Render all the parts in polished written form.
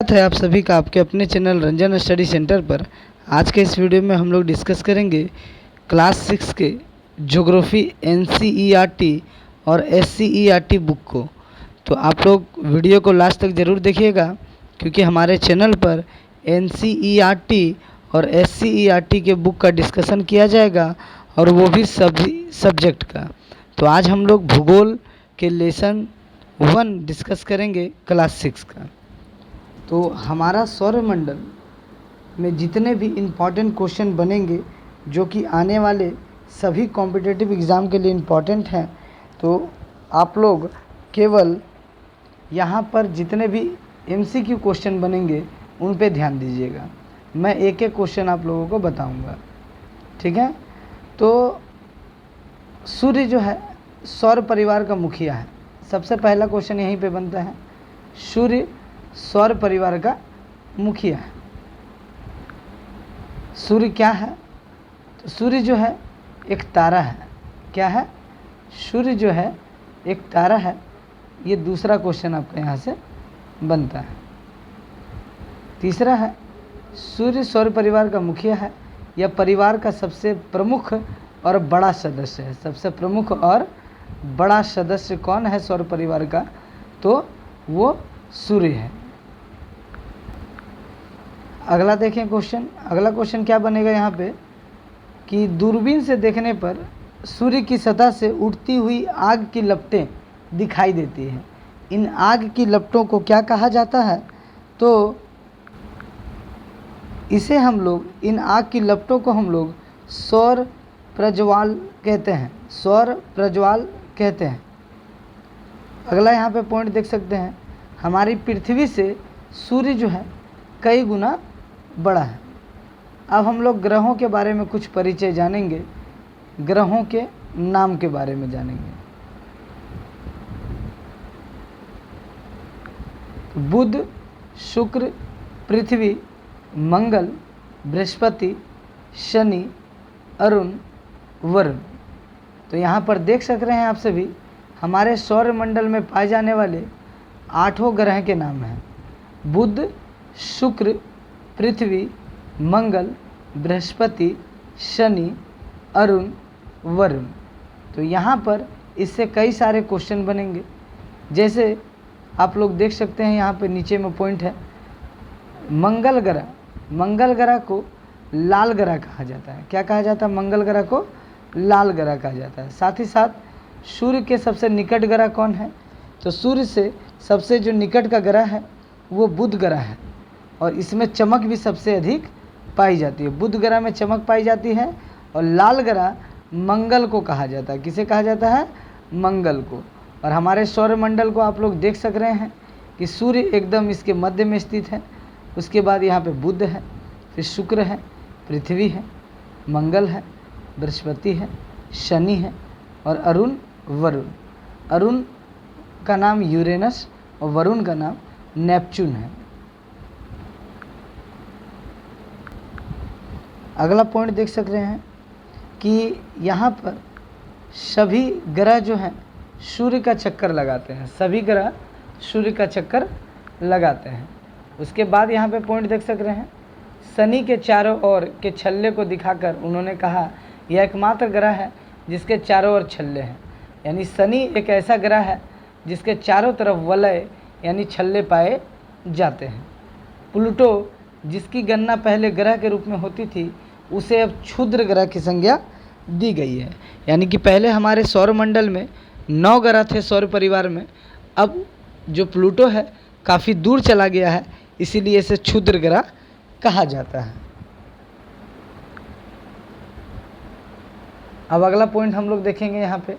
स्वागत है आप सभी का आपके अपने चैनल रंजन स्टडी सेंटर पर। आज के इस वीडियो में हम लोग डिस्कस करेंगे क्लास 6 के ज्योग्राफी NCERT और SCERT बुक को। तो आप लोग वीडियो को लास्ट तक ज़रूर देखिएगा, क्योंकि हमारे चैनल पर NCERT और SCERT के बुक का डिस्कशन किया जाएगा, और वो भी सभी सब्जेक्ट का। तो आज हम लोग भूगोल के लेसन 1 डिस्कस करेंगे क्लास 6 का। तो हमारा सौरमंडल में जितने भी इम्पॉर्टेंट क्वेश्चन बनेंगे, जो कि आने वाले सभी कॉम्पिटिटिव एग्ज़ाम के लिए इम्पॉर्टेंट हैं, तो आप लोग केवल यहाँ पर जितने भी MCQ क्वेश्चन बनेंगे उन पे ध्यान दीजिएगा। मैं एक एक क्वेश्चन आप लोगों को बताऊंगा, ठीक है। तो सूर्य जो है सौर परिवार का मुखिया है। सबसे पहला क्वेश्चन यहीं पे बनता है, सूर्य सौर परिवार का मुखिया है। सूर्य क्या है? तो सूर्य जो है एक तारा है। क्या है? सूर्य जो है एक तारा है। ये दूसरा क्वेश्चन आपका यहाँ से बनता है। तीसरा है, सूर्य सौर परिवार का मुखिया है। यह परिवार का सबसे प्रमुख और बड़ा सदस्य है। सबसे प्रमुख और बड़ा सदस्य कौन है सौर परिवार का? तो वो सूर्य है। अगला देखें क्वेश्चन। अगला क्वेश्चन क्या बनेगा यहाँ पे कि दूरबीन से देखने पर सूर्य की सतह से उठती हुई आग की लपटें दिखाई देती हैं। इन आग की लपटों को क्या कहा जाता है? तो इसे हम लोग, इन आग की लपटों को हम लोग सौर प्रज्वाल कहते हैं। सौर प्रज्वाल कहते हैं। अगला यहाँ पे पॉइंट देख सकते हैं, हमारी पृथ्वी से सूर्य जो है कई गुना बड़ा है। अब हम लोग ग्रहों के बारे में कुछ परिचय जानेंगे, ग्रहों के नाम के बारे में जानेंगे। बुध, शुक्र, पृथ्वी, मंगल, बृहस्पति, शनि, अरुण, वरुण। तो यहाँ पर देख सक रहे हैं आप सभी, हमारे सौरमंडल में पाए जाने वाले 8 ग्रह के नाम हैं। बुध, शुक्र, पृथ्वी, मंगल, बृहस्पति, शनि, अरुण, वरुण। तो यहाँ पर इससे कई सारे क्वेश्चन बनेंगे। जैसे आप लोग देख सकते हैं, यहाँ पे नीचे में पॉइंट है, मंगल ग्रह। मंगल ग्रह को लाल ग्रह कहा जाता है। क्या कहा जाता है? मंगल ग्रह को लाल ग्रह कहा जाता है। साथ ही साथ सूर्य के सबसे निकट ग्रह कौन है? तो सूर्य से सबसे जो निकट का ग्रह है वो बुध ग्रह है, और इसमें चमक भी सबसे अधिक पाई जाती है। बुध ग्रह में चमक पाई जाती है, और लाल ग्रह मंगल को कहा जाता है। किसे कहा जाता है? मंगल को। और हमारे सौरमंडल को आप लोग देख सक रहे हैं कि सूर्य एकदम इसके मध्य में स्थित है। उसके बाद यहाँ पे बुध है, फिर शुक्र है, पृथ्वी है, मंगल है, बृहस्पति है, शनि है, और अरुण, वरुण। अरुण का नाम यूरेनस और वरुण का नाम नेपच्यून है। अगला पॉइंट देख सक रहे हैं कि यहाँ पर सभी ग्रह जो हैं सूर्य का चक्कर लगाते हैं। सभी ग्रह सूर्य का चक्कर लगाते हैं। उसके बाद यहाँ पे पॉइंट देख सक रहे हैं, शनि के चारों ओर के छल्ले को दिखाकर उन्होंने कहा यह एकमात्र ग्रह है जिसके चारों ओर छल्ले हैं। यानी शनि एक ऐसा ग्रह है जिसके चारों तरफ वलय यानी छल्ले पाए जाते हैं। प्लूटो, जिसकी गणना पहले ग्रह के रूप में होती थी, उसे अब क्षुद्र ग्रह की संज्ञा दी गई है। यानी कि पहले हमारे सौरमंडल में 9 ग्रह थे सौर परिवार में। अब जो प्लूटो है काफ़ी दूर चला गया है, इसीलिए इसे क्षुद्र ग्रह कहा जाता है। अब अगला पॉइंट हम लोग देखेंगे यहाँ पे,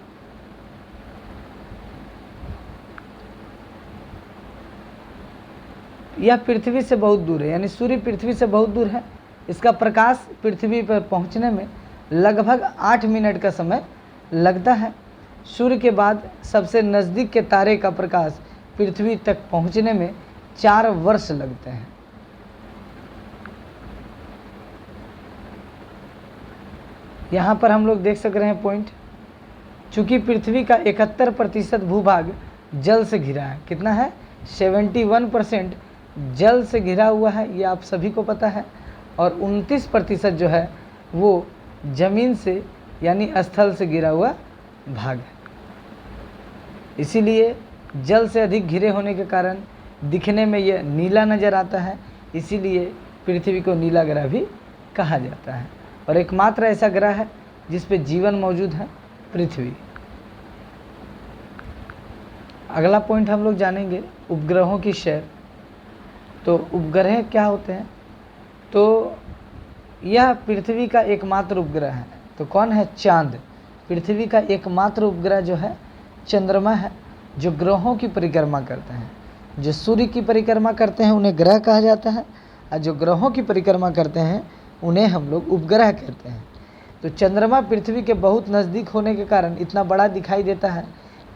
यह पृथ्वी से बहुत दूर है। यानी सूर्य पृथ्वी से बहुत दूर है। इसका प्रकाश पृथ्वी पर पहुंचने में लगभग 8 मिनट का समय लगता है। सूर्य के बाद सबसे नज़दीक के तारे का प्रकाश पृथ्वी तक पहुंचने में 4 वर्ष लगते हैं। यहाँ पर हम लोग देख सक रहे हैं पॉइंट, चूँकि पृथ्वी का 71% भूभाग जल से घिरा है। कितना है? 71% जल से घिरा हुआ है, ये आप सभी को पता है, और 29% जो है वो जमीन से यानी स्थल से घिरा हुआ भाग है। इसीलिए जल से अधिक घिरे होने के कारण दिखने में ये नीला नज़र आता है, इसीलिए पृथ्वी को नीला ग्रह भी कहा जाता है। और एकमात्र ऐसा ग्रह है जिस पे जीवन मौजूद है, पृथ्वी। अगला पॉइंट हम लोग जानेंगे उपग्रहों की शैर। तो उपग्रह क्या होते हैं? तो यह पृथ्वी का एकमात्र उपग्रह है। तो कौन है? चांद। पृथ्वी का एकमात्र उपग्रह जो है चंद्रमा है, जो ग्रहों की परिक्रमा करते हैं। जो सूर्य की परिक्रमा करते हैं उन्हें ग्रह कहा जाता है, और जो ग्रहों की परिक्रमा करते हैं उन्हें हम लोग उपग्रह कहते हैं। तो चंद्रमा पृथ्वी के बहुत नज़दीक होने के कारण इतना बड़ा दिखाई देता है।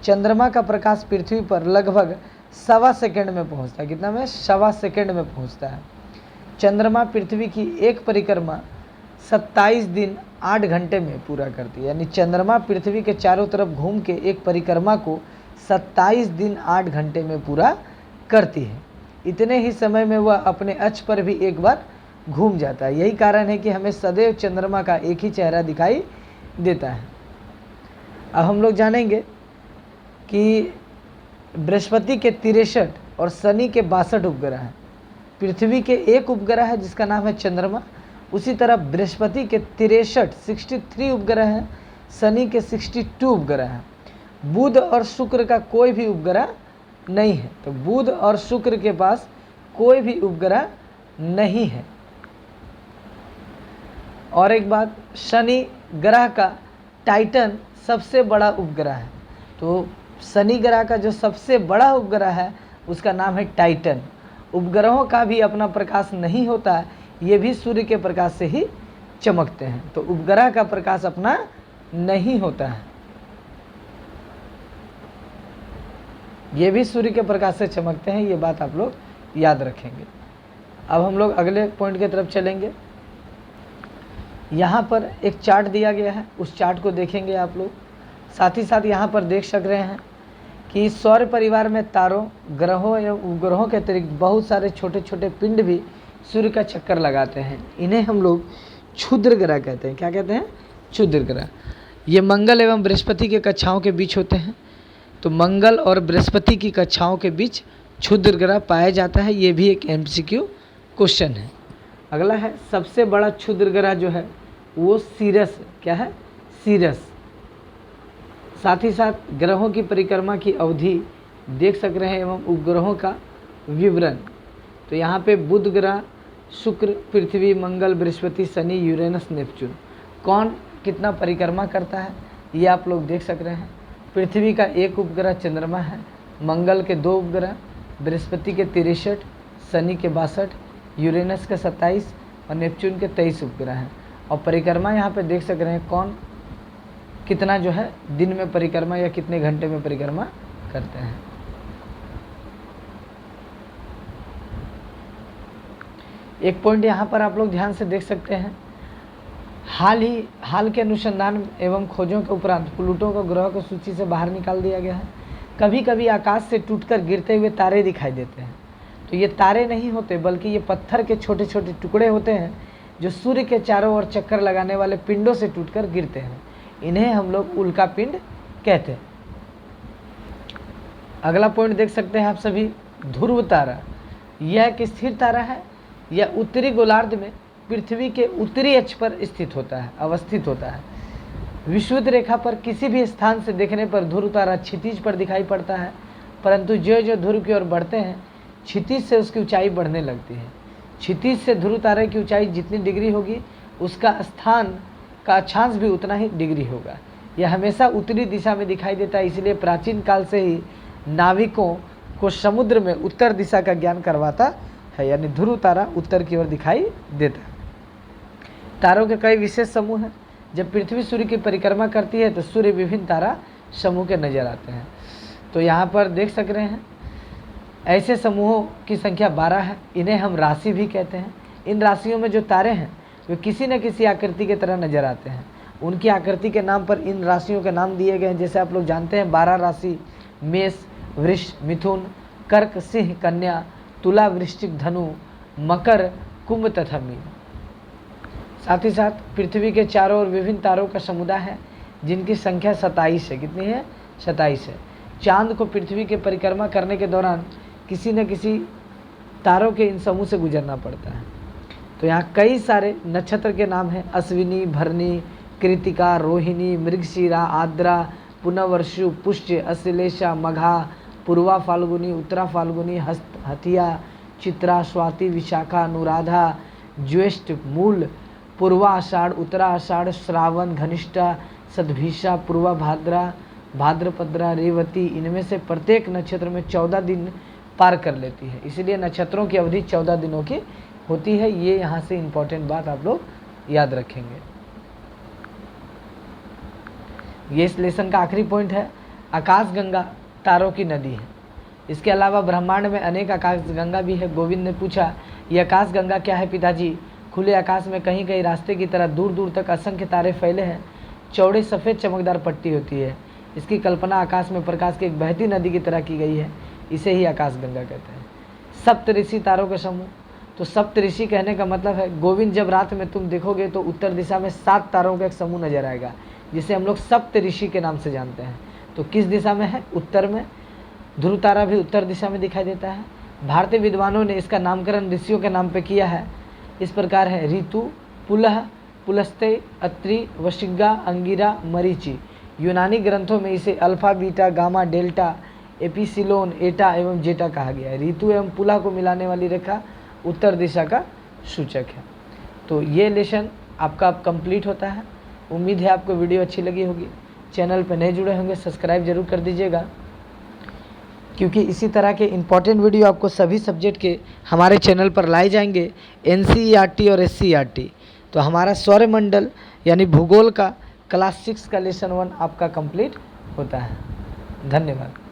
चंद्रमा का प्रकाश पृथ्वी पर लगभग 1.25 सेकंड में पहुंचता है। कितना में? 1.25 सेकंड में पहुंचता है। चंद्रमा पृथ्वी की एक परिक्रमा 27 दिन 8 घंटे में पूरा करती है। यानी चंद्रमा पृथ्वी के चारों तरफ घूम के एक परिक्रमा को 27 दिन 8 घंटे में पूरा करती है। इतने ही समय में वह अपने अक्ष पर भी एक बार घूम जाता है। यही कारण है कि हमें सदैव चंद्रमा का एक ही चेहरा दिखाई देता है। अब हम लोग जानेंगे कि बृहस्पति के 63 और शनि के 62 उपग्रह हैं। पृथ्वी के एक उपग्रह है जिसका नाम है चंद्रमा, उसी तरह बृहस्पति के 63 उपग्रह हैं, शनि के 62 उपग्रह हैं। बुध और शुक्र का कोई भी उपग्रह नहीं है। तो बुध और शुक्र के पास कोई भी उपग्रह नहीं है। और एक बात, शनि ग्रह का टाइटन सबसे बड़ा उपग्रह है। तो शनि ग्रह का जो सबसे बड़ा उपग्रह है उसका नाम है टाइटन। उपग्रहों का भी अपना प्रकाश नहीं होता है, ये भी सूर्य के प्रकाश से ही चमकते हैं। तो उपग्रह का प्रकाश अपना नहीं होता है, ये भी सूर्य के प्रकाश से चमकते हैं। ये बात आप लोग याद रखेंगे। अब हम लोग अगले पॉइंट की तरफ चलेंगे। यहाँ पर एक चार्ट दिया गया है, उस चार्ट को देखेंगे आप लोग। साथ ही साथ यहाँ पर देख सक रहे हैं कि सौर परिवार में तारों, ग्रहों एवं उपग्रहों के अतिरिक्त बहुत सारे छोटे छोटे पिंड भी सूर्य का चक्कर लगाते हैं। इन्हें हम लोग क्षुद्र ग्रह कहते हैं। क्या कहते हैं? क्षुद्र ग्रह। ये मंगल एवं बृहस्पति के कक्षाओं के बीच होते हैं। तो मंगल और बृहस्पति की कक्षाओं के बीच क्षुद्र ग्रह पाया जाता है। ये भी एक MCQ क्वेश्चन है। अगला है सबसे बड़ा क्षुद्र ग्रह जो है वो सीरस। क्या है? सीरस। साथ ही साथ ग्रहों की परिक्रमा की अवधि देख सक रहे हैं एवं उपग्रहों का विवरण। तो यहाँ पे बुध ग्रह, शुक्र, पृथ्वी, मंगल, बृहस्पति, शनि, यूरेनस, नेपच्यून कौन कितना परिक्रमा करता है ये आप लोग देख सक रहे हैं। पृथ्वी का एक उपग्रह चंद्रमा है, मंगल के 2 उपग्रह, बृहस्पति के 63, शनि के 62, यूरेनस के 27 और नेपच्यून के 23 उपग्रह हैं। और परिक्रमा यहाँ पे देख सक रहे हैं कौन कितना जो है दिन में परिक्रमा या कितने घंटे में परिक्रमा करते हैं। एक पॉइंट यहाँ पर आप लोग ध्यान से देख सकते हैं। हाल के अनुसंधान एवं खोजों के उपरांत प्लूटो को ग्रह को सूची से बाहर निकाल दिया गया है। कभी कभी आकाश से टूटकर गिरते हुए तारे दिखाई देते हैं। तो ये तारे नहीं होते बल्कि ये पत्थर के छोटे छोटे टुकड़े होते हैं जो सूर्य के चारों ओर चक्कर लगाने वाले पिंडों से टूटकर गिरते हैं। इन्हें हम लोग उल्का पिंड कहते हैं। अगला पॉइंट देख सकते हैं आप सभी, ध्रुव तारा। यह एक स्थिर तारा है। यह उत्तरी गोलार्ध में पृथ्वी के उत्तरी अक्ष पर स्थित होता है, अवस्थित होता है। विषुवत रेखा पर किसी भी स्थान से देखने पर ध्रुव तारा क्षितिज पर दिखाई पड़ता है, परंतु जो जो ध्रुव की ओर बढ़ते हैं क्षितिज से उसकी ऊंचाई बढ़ने लगती है। क्षितिज से ध्रुव तारे की ऊंचाई जितनी डिग्री होगी उसका स्थान का अक्षांश भी उतना ही डिग्री होगा। यह हमेशा उत्तरी दिशा में दिखाई देता है, इसलिए प्राचीन काल से ही नाविकों को समुद्र में उत्तर दिशा का ज्ञान करवाता है। यानी ध्रुव तारा उत्तर की ओर दिखाई देता है। तारों के कई विशेष समूह हैं। जब पृथ्वी सूर्य की परिक्रमा करती है तो सूर्य विभिन्न तारा समूह के नजर आते हैं। तो यहाँ पर देख सक रहे हैं ऐसे समूहों की संख्या 12 है। इन्हें हम राशि भी कहते हैं। इन राशियों में जो तारे हैं वे किसी न किसी आकृति की तरह नजर आते हैं। उनकी आकृति के नाम पर इन राशियों के नाम दिए गए हैं। जैसे आप लोग जानते हैं 12 राशि मेष, वृष, मिथुन, कर्क, सिंह, कन्या, तुला, वृश्चिक, धनु, मकर, कुंभ तथा मीन। साथ ही साथ पृथ्वी के चारों ओर विभिन्न तारों का समुदाय है जिनकी संख्या 27 है। कितनी है? 27 है। चांद को पृथ्वी के परिक्रमा करने के दौरान किसी न किसी तारों के इन समूह से गुजरना पड़ता है। तो यहाँ कई सारे नक्षत्र के नाम हैं: अश्विनी, भरणी, कृतिका, रोहिणी, मृगशिरा, आद्रा, पुनर्वसु, पुष्य, अश्लेषा, मघा, पूर्वा फाल्गुनी, उत्तरा फाल्गुनी, हथिया, चित्रा, स्वाति, विशाखा, अनुराधा, ज्येष्ठ, मूल, पूर्वा आषाढ़, उत्तरा आषाढ़, श्रावण, घनिष्ठा, सद्भिषा, पूर्वा भाद्रा, भाद्रपद्रा, रेवती। इनमें से प्रत्येक नक्षत्र में 14 दिन पार कर लेती है, इसलिए नक्षत्रों की अवधि 14 दिनों की होती है। ये यहाँ से इम्पोर्टेंट बात आप लोग याद रखेंगे। ये इस लेसन का आखिरी पॉइंट है। आकाशगंगा तारों की नदी है। इसके अलावा ब्रह्मांड में अनेक आकाशगंगा भी है। गोविंद ने पूछा, ये आकाशगंगा क्या है पिताजी? खुले आकाश में कहीं कहीं रास्ते की तरह दूर दूर तक असंख्य तारे फैले हैं। चौड़े सफ़ेद चमकदार पट्टी होती है। इसकी कल्पना आकाश में प्रकाश की एक बहती नदी की तरह की गई है। इसे ही आकाशगंगा कहते हैं। सप्तऋषि तारों का समूह। तो सप्तऋषि कहने का मतलब है, गोविंद जब रात में तुम देखोगे तो उत्तर दिशा में 7 तारों का एक समूह नजर आएगा, जिसे हम लोग सप्तऋषि के नाम से जानते हैं। तो किस दिशा में है? उत्तर में। ध्रुव तारा भी उत्तर दिशा में दिखाई देता है। भारतीय विद्वानों ने इसका नामकरण ऋषियों के नाम पे किया है। इस प्रकार है: ऋतु, पुलह, पुलस्त्य, अत्रि, वशिष्ठा, अंगिरा, मरीचि। यूनानी ग्रंथों में इसे alpha, beta, gamma, delta, epsilon, एटा एवं जेटा कहा गया है। ऋतु एवं पुलह को मिलाने वाली रेखा उत्तर दिशा का सूचक है। तो ये लेसन आपका अब कंप्लीट होता है। उम्मीद है आपको वीडियो अच्छी लगी होगी। चैनल पर नए जुड़े होंगे सब्सक्राइब जरूर कर दीजिएगा, क्योंकि इसी तरह के इम्पॉर्टेंट वीडियो आपको सभी सब्जेक्ट के हमारे चैनल पर लाए जाएंगे, NCERT और SCERT। तो हमारा सौरमंडल यानी भूगोल का क्लास 6 का लेसन 1 आपका कंप्लीट होता है। धन्यवाद।